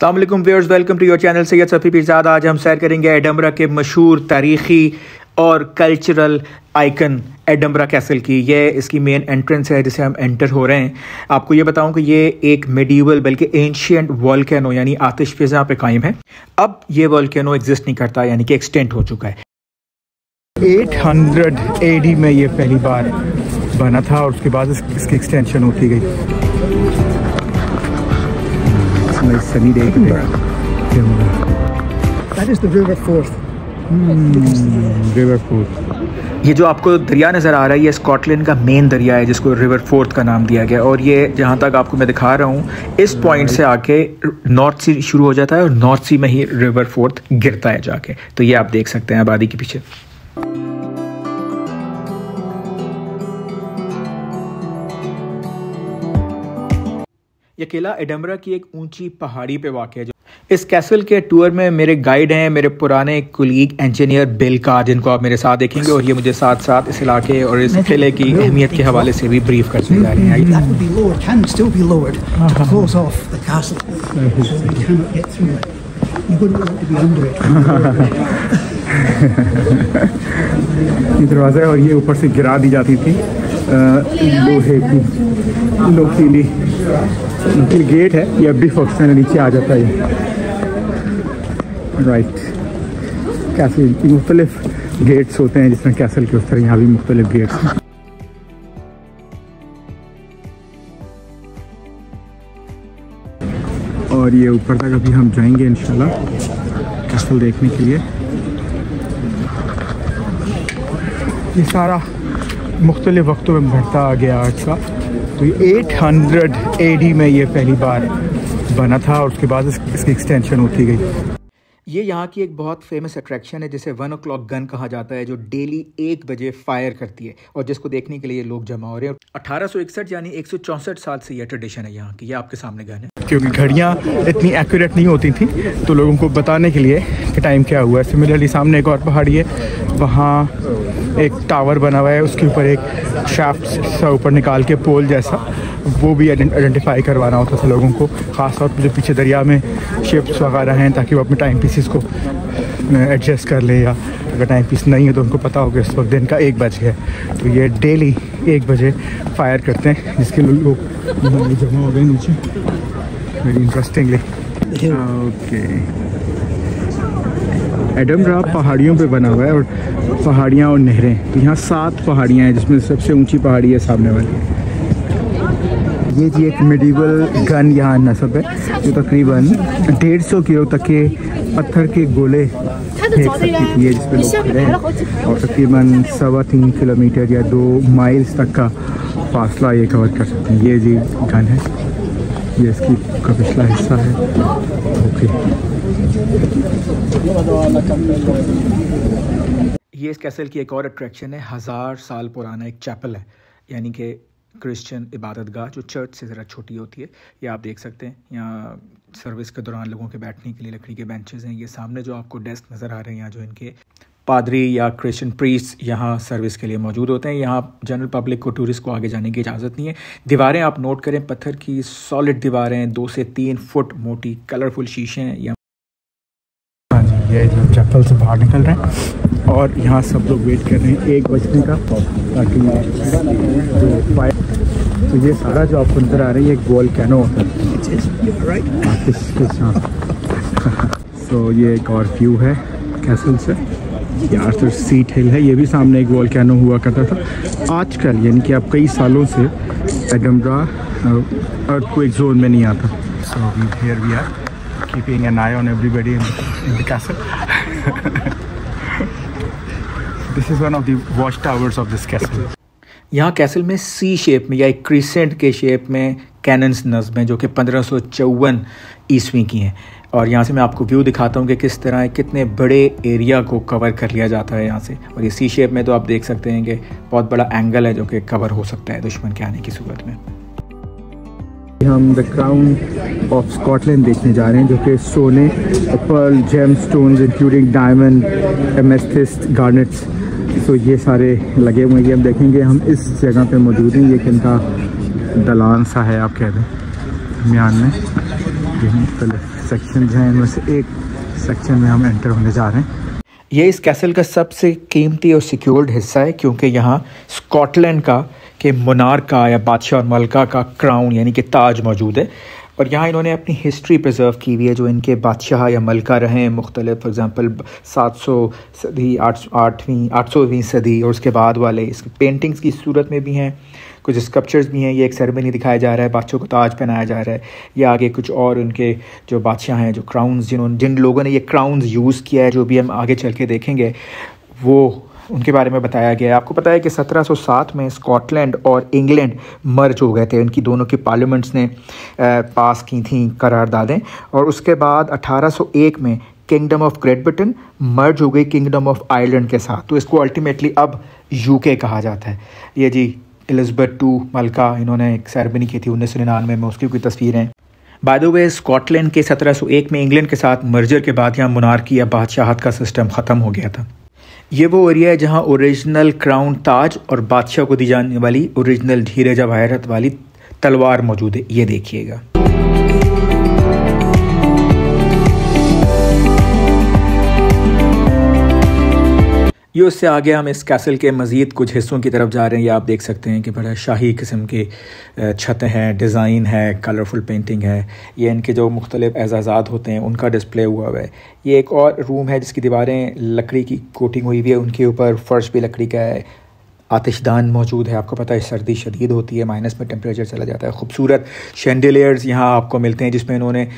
अस्सलाम वालेकुम viewers, welcome to your channel Syed Safi Peerzada. आज हम सैर करेंगे एडनबरा के मशहूर तारीख़ी और कल्चरल आइकन एडनबरा कैसल की। ये इसकी मेन एंट्रेंस है जिसे हम एंटर हो रहे हैं। आपको ये बताऊं कि ये एक मेडिवल बल्कि एंशियंट वोल्केनो यानी आतिश फ़िज़ा पे कायम है। अब ये वोल्केनो एग्जिस्ट नहीं करता, यानी कि एक्सटेंट हो चुका है। 800 AD में ये पहली बार बना था और उसके बाद इसकी एक्सटेंशन होती गई। Sunny day That is the River Forth. River fourth. ये जो आपको दरिया नज़र आ रहा है ये स्कॉटलैंड का मेन दरिया है जिसको रिवर फोर्थ का नाम दिया गया। और ये जहाँ तक आपको मैं दिखा रहा हूँ इस पॉइंट से आके नॉर्थ सी शुरू हो जाता है और नॉर्थ सी में ही रिवर फोर्थ गिरता है जाके। तो ये आप देख सकते हैं आबादी के पीछे। ये किला एडनबरा की एक ऊंची पहाड़ी पे वाक़ है। इस कैसल के टूर में मेरे गाइड हैं मेरे पुराने कुलीग इंजीनियर बिल कार, जिनको आप मेरे साथ देखेंगे, और ये मुझे साथ साथ इस इलाके और इस किले की अहमियत के हवाले से भी ब्रीफ करते जा रहे हैं। ये दरवाज़ा है और ये ऊपर से गिरा दी जाती थी लोहे की लोकीली गेट है। ये अब भी फंक्शन नीचे आ जाता है। राइट, कैसल की मुख्तलिफ गेट्स होते हैं, जिस तरह कैसल के उस तरह यहाँ भी मुख्तलिफ गेट्स हैं। और ये ऊपर तक अभी हम जाएंगे इंशाल्लाह कैसल देखने के लिए। ये सारा मुख्तलिफ वक्तों में बढ़ता आ गया आर्ट का। तो ये 800 AD में ये पहली बार बना था और उसके बाद इसकी एक्सटेंशन होती गई। ये यहाँ की एक बहुत फेमस अट्रैक्शन है जिसे 1 o'clock गन कहा जाता है, जो डेली 1 बजे फायर करती है और जिसको देखने के लिए लोग जमा हो रहे हैं। 1861 यानी 164 साल से ये ट्रेडिशन है यहाँ की। ये आपके सामने गन है। क्योंकि घड़ियाँ इतनी एक्यूरेट नहीं होती थी तो लोगों को बताने के लिए कि टाइम क्या हुआ है। सिमिलरली सामने एक और पहाड़ी है, वहाँ एक टावर बना हुआ है, उसके ऊपर एक शाफ्ट सा ऊपर निकाल के पोल जैसा, वो भी आइडेंटिफाई करवाना होता था लोगों को, ख़ास तौर पर जो पीछे दरिया में शिप्स वगैरह हैं, ताकि वो अपने टाइम पीसेस को एडजस्ट कर ले, या अगर टाइम पीस नहीं है तो उनको पता हो कि इस वक्त दिन का 1 बज गया। तो ये डेली 1 बजे फायर करते हैं, जिसके लोग जमा हो गए नीचे। Very interestingly. ओके, एडनबरा पहाड़ियों पे बना हुआ है और पहाड़ियाँ और नहरें। तो यहाँ 7 पहाड़ियाँ हैं जिसमें सबसे ऊंची पहाड़ी है सामने वाली। ये जी एक मेडिवल गन यहाँ नस्ब है जो तकरीबन 150 किलो तक के पत्थर के गोले फेंक सकती थी, ये जिसपे लोग खड़े हैं, और तकरीबन 3.25 किलोमीटर या 2 माइल्स तक का फासला ये कवर कर सकते हैं। ये जी गन है, ये इसकी का पिछला हिस्सा है। ओके, ये इस कैसल की एक और अट्रैक्शन है। 1000 साल पुराना एक चैपल है, यानी कि क्रिश्चियन इबादत गाह, जो चर्च से ज़रा छोटी होती है। ये आप देख सकते हैं। यहाँ सर्विस के दौरान लोगों के बैठने के लिए लकड़ी के बेंचेस हैं। ये सामने जो आपको डेस्क नज़र आ रहे हैं, यहाँ जो इनके पादरी या क्रिश्चियन प्रीस्ट यहाँ सर्विस के लिए मौजूद होते हैं। यहाँ जनरल पब्लिक को, टूरिस्ट को आगे जाने की इजाज़त नहीं है। दीवारें आप नोट करें, पत्थर की सॉलिड दीवारें, 2 से 3 फुट मोटी, कलरफुल शीशे हैं। यहाँ हाँ जी, ये जो चैपल से बाहर निकल रहे हैं और यहाँ सब लोग वेट कर रहे हैं 1 बजने का, ताकि जो फायर। तो ये सारा जो आपको नजर आ रहा है ये एक वोल्केनो होता है। सो ये एक और व्यू है कैसल से। ये आर्थर सीट हिल है, ये भी सामने एक वोल्केनो हुआ करता था। आजकल यानी कि अब कई सालों से एडनबरा अर्थक्वेक जोन में नहीं आता। So here we are keeping an eye on everybody in the castle. This is one of the watch towers of this castle. यहाँ कैसल में सी शेप में या एक क्रिसेंट के शेप में कैनन्स नस्ब हैं, जो कि 1554 ईस्वी की हैं। और यहाँ से मैं आपको व्यू दिखाता हूँ कि किस तरह कितने बड़े एरिया को कवर कर लिया जाता है यहाँ से। और ये सी शेप में तो आप देख सकते हैं कि बहुत बड़ा एंगल है जो कि कवर हो सकता है दुश्मन के आने की सूरत में। हम द क्राउन ऑफ स्कॉटलैंड देखने जा रहे हैं, जो कि सोने, pearl, gem stones including diamond, amethyst, garnets, तो ये सारे लगे हुए हैं। हम देखेंगे, हम इस जगह पे मौजूद हैं। ये किनका दलान सा है आप कह दें, म्यान में। ये मुख्तलिफ सेक्शन हैं, इनमें से एक सेक्शन में हम एंटर होने जा रहे हैं। ये इस कैसल का सबसे कीमती और सिक्योर्ड हिस्सा है, क्योंकि यहाँ स्कॉटलैंड का के मोनार्क का या बादशाह और मलका का क्राउन यानी कि ताज मौजूद है। और यहाँ इन्होंने अपनी हिस्ट्री प्रिजर्व की हुई है, जो इनके बादशाह या मलका रहे हैं मुख्तलिफ, फॉर एग्ज़ाम्पल 700 सदी, 800वीं सदी और उसके बाद वाले। इसकी पेंटिंग्स की सूरत में भी हैं, कुछ स्कल्पचर्स भी हैं। ये एक सेरेमनी दिखाया जा रहा है, बादशाह को ताज पहनाया जा रहा है। ये आगे कुछ और उनके जो बादशाह हैं, जो क्राउन्स जिन लोगों ने ये क्राउन्स यूज़ किया है, जो भी हम आगे चल के देखेंगे, वो उनके बारे में बताया गया है। आपको पता है कि 1707 में स्कॉटलैंड और इंग्लैंड मर्ज हो गए थे। उनकी दोनों की पार्लियामेंट्स ने पास की थी करारदादें। और उसके बाद 1801 में किंगडम ऑफ ग्रेट ब्रिटेन मर्ज हो गई किंगडम ऑफ आयरलैंड के साथ। तो इसको अल्टीमेटली अब यूके कहा जाता है। ये जी एलिज़ाबेथ II मलका, इन्होंने एक सेरेमनी की थी 1999 में, उसकी कोई तस्वीरें। बाय द वे, स्कॉटलैंड के 1701 में इंग्लैंड के साथ मर्जर के बाद यहाँ मोनार्की या बादशाहत का सिस्टम ख़त्म हो गया था। ये वो एरिया है जहाँ ओरिजिनल क्राउन ताज और बादशाह को दी जाने वाली ओरिजिनल हीरे जवाहरात वाली तलवार मौजूद है। ये देखिएगा। ये उससे आगे हम इस कैसल के मज़ीद कुछ हिस्सों की तरफ जा रहे हैं। ये आप देख सकते हैं कि बड़ा शाही किस्म के छतें हैं, डिज़ाइन है, कलरफुल पेंटिंग है। ये इनके जो मुख्तलिफ एजाज़ात होते हैं उनका डिस्प्ले हुआ है। ये एक और रूम है जिसकी दीवारें लकड़ी की कोटिंग हुई हुई है, उनके ऊपर फ़र्श भी लकड़ी का है। आतिशदान मौजूद है। आपको पता है सर्दी शदीद होती है, माइनस में टेम्परेचर चला जाता है। खूबसूरत शैंडिलियर्स यहाँ आपको मिलते हैं, जिसमें इन्होंने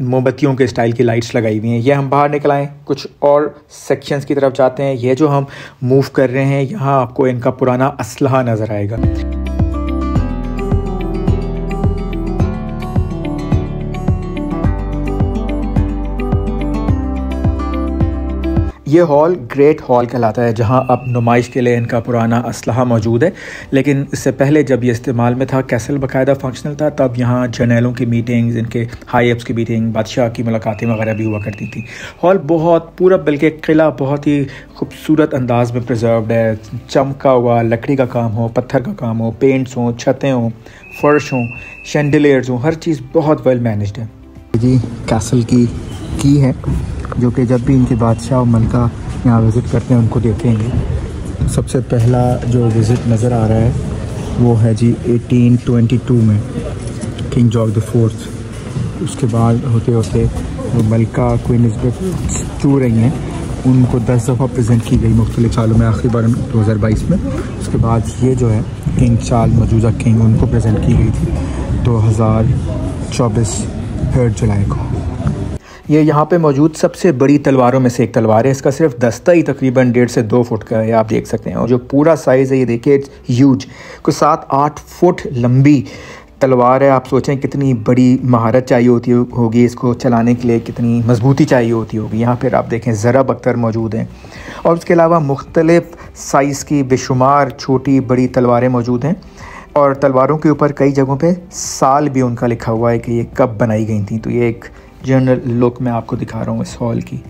मोमबत्तियों के स्टाइल की लाइट्स लगाई हुई हैं। ये हम बाहर निकल आएँ, कुछ और सेक्शंस की तरफ जाते हैं। ये जो हम मूव कर रहे हैं, यहाँ आपको इनका पुराना असलहा नज़र आएगा। ये हॉल ग्रेट हॉल कहलाता है, जहां अब नुमाइश के लिए इनका पुराना असलहा मौजूद है। लेकिन इससे पहले जब ये इस्तेमाल में था, कैसल बाकायदा फंक्शनल था, तब यहाँ जर्नैलों की मीटिंग्स, इनके हाई अप्स की मीटिंग, बादशाह की मुलाकातें वगैरह भी हुआ करती थी। हॉल बहुत पूरा, बल्कि किला बहुत ही खूबसूरत अंदाज में प्रिजर्व्ड है। चमका हुआ लकड़ी का काम हो, पत्थर का काम हो, पेंट्स हों, छतें हों, फर्श हों, शैंडिलियर्स हों, हर चीज़ बहुत वेल मैनेज्ड है। जी कैसल की है, जो कि जब भी इनके बादशाह और मलका यहाँ विज़िट करते हैं उनको देखेंगे। सबसे पहला जो विज़िट नज़र आ रहा है वो है जी 1822 में किंग जॉर्ज IV। उसके बाद होते होते वो मलका क्वीन एलिज़ाबेथ II रही हैं, उनको 10 दफ़ा प्रेजेंट की गई मुख्तलिफ सालों में, आखिरी बार 2022 में। उसके बाद ये जो है किंग चार्ल्स मौजूदा किंग, उनको प्रेजेंट की गई थी 2024 3 जुलाई को। ये यहाँ पे मौजूद सबसे बड़ी तलवारों में से एक तलवार है। इसका सिर्फ दस्ता ही तकरीबन 1.5 से 2 फुट का है, आप देख सकते हैं। और जो पूरा साइज़ है ये देखिए, इट्स ह्यूज, कुछ 7-8 फुट लंबी तलवार है। आप सोचें कितनी बड़ी महारत चाहिए होती होगी इसको चलाने के लिए, कितनी मजबूती चाहिए होती होगी। यहाँ पर आप देखें ज़रब अख्तर मौजूद हैं, और उसके अलावा मुख्तलिफ़ साइज़ की बेशुमार छोटी बड़ी तलवारें मौजूद हैं। और तलवारों के ऊपर कई जगहों पे साल भी उनका लिखा हुआ है कि ये कब बनाई गई थी। तो ये एक जनरल लुक मैं आपको दिखा रहा हूँ इस हॉल की।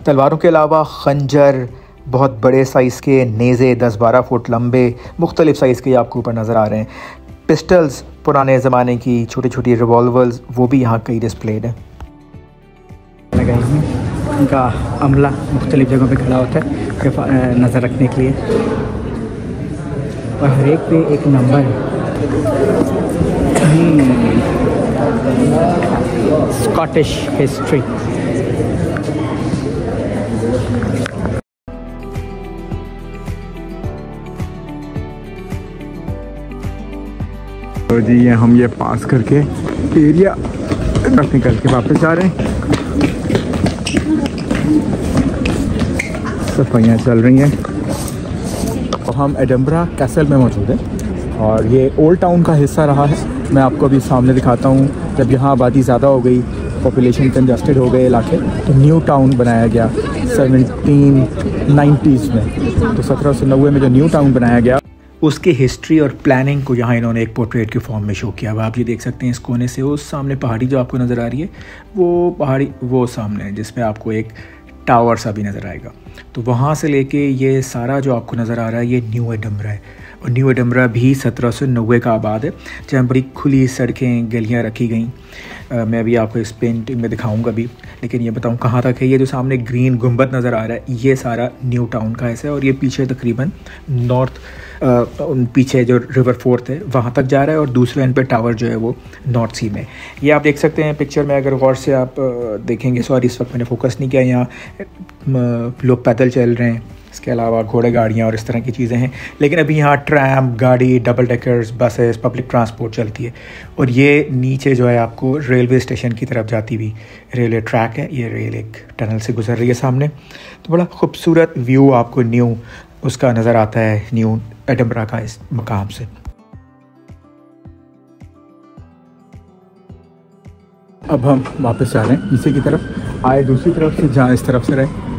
तलवारों के अलावा खंजर, बहुत बड़े साइज़ के नेज़े 10-12 फुट लंबे, मुख्तलिफ़ साइज़ के आपको ऊपर नज़र आ रहे हैं। पिस्टल्स, पुराने ज़माने की छोटी छोटी रिवॉल्वर्स, वो भी यहाँ कई डिस्प्लेड है। उनका अमला मुख्तलिफ़ जगहों पे खड़ा होता है नज़र रखने के लिए, और हर एक पे एक नंबर है। Scottish history. तो जी ये हम ये पास करके एरिया बस निकल के वापस जा रहे हैं। सफाइयाँ चल रही हैं। तो हम एडिनबरा कैसल में मौजूद हैं, और ये ओल्ड टाउन का हिस्सा रहा है। मैं आपको अभी सामने दिखाता हूँ। जब यहाँ आबादी ज़्यादा हो गई, पॉपुलेशन कंजस्टेड हो गए इलाके, तो न्यू टाउन बनाया गया 1790s में। तो 1790 में जो न्यू टाउन बनाया गया, उसकी हिस्ट्री और प्लानिंग को यहाँ इन्होंने एक पोर्ट्रेट के फॉर्म में शो किया। अब आप ये देख सकते हैं इस कोने से उस सामने पहाड़ी जो आपको नज़र आ रही है, वो पहाड़ी वो सामने है, जिसमें आपको एक टावर सा भी नज़र आएगा। तो वहाँ से लेके ये सारा जो आपको नज़र आ रहा है ये न्यू एडनबरा है। और न्यू एडनबरा भी 1790 का आबाद है, जहाँ बड़ी खुली सड़कें गलियाँ रखी गई। मैं अभी आपको इस पेंटिंग में दिखाऊंगा भी, लेकिन ये बताऊं कहाँ तक है। ये जो सामने ग्रीन गुंबद नज़र आ रहा है ये सारा न्यू टाउन का हिस्सा है, और ये पीछे तकरीबन नॉर्थ पीछे जो रिवर फोर्थ है वहाँ तक जा रहा है, और दूसरे एंड पे टावर जो है वो नॉर्थ सी में। ये आप देख सकते हैं पिक्चर में, अगर गौर से आप देखेंगे। सॉरी इस वक्त मैंने फोकस नहीं किया। यहाँ लोग पैदल चल रहे हैं, इसके अलावा घोड़े गाड़ियाँ और इस तरह की चीज़ें हैं। लेकिन अभी यहाँ ट्रैम गाड़ी, डबल डेकर्स, बसेस, पब्लिक ट्रांसपोर्ट चलती है। और ये नीचे जो है आपको रेलवे स्टेशन की तरफ जाती हुई रेलवे ट्रैक है। ये रेल एक टनल से गुजर रही है सामने। तो बड़ा खूबसूरत व्यू आपको न्यू उसका नज़र आता है, न्यू एडनबरा का इस मकाम से। अब हम वापस जा रहे हैं नीचे की तरफ। आए दूसरी तरफ से, जहाँ इस तरफ से रहे।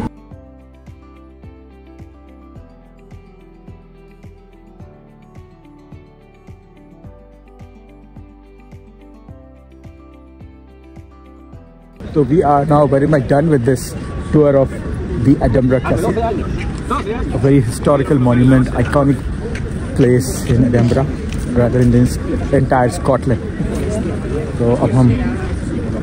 So we are now very much done with this tour of the Edinburgh Castle, a very historical monument, iconic place in Edinburgh, rather in this entire Scotland. तो अब हम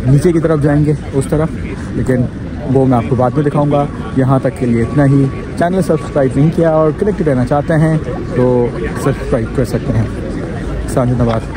नीचे की तरफ जाएंगे उस तरफ, लेकिन वो मैं आपको बाद में दिखाऊंगा। यहाँ तक के लिए इतना ही। चैनल सब्सक्राइब नहीं किया और कनेक्टेड रहना चाहते हैं तो सब्सक्राइब कर सकते हैं। धन्यवाद।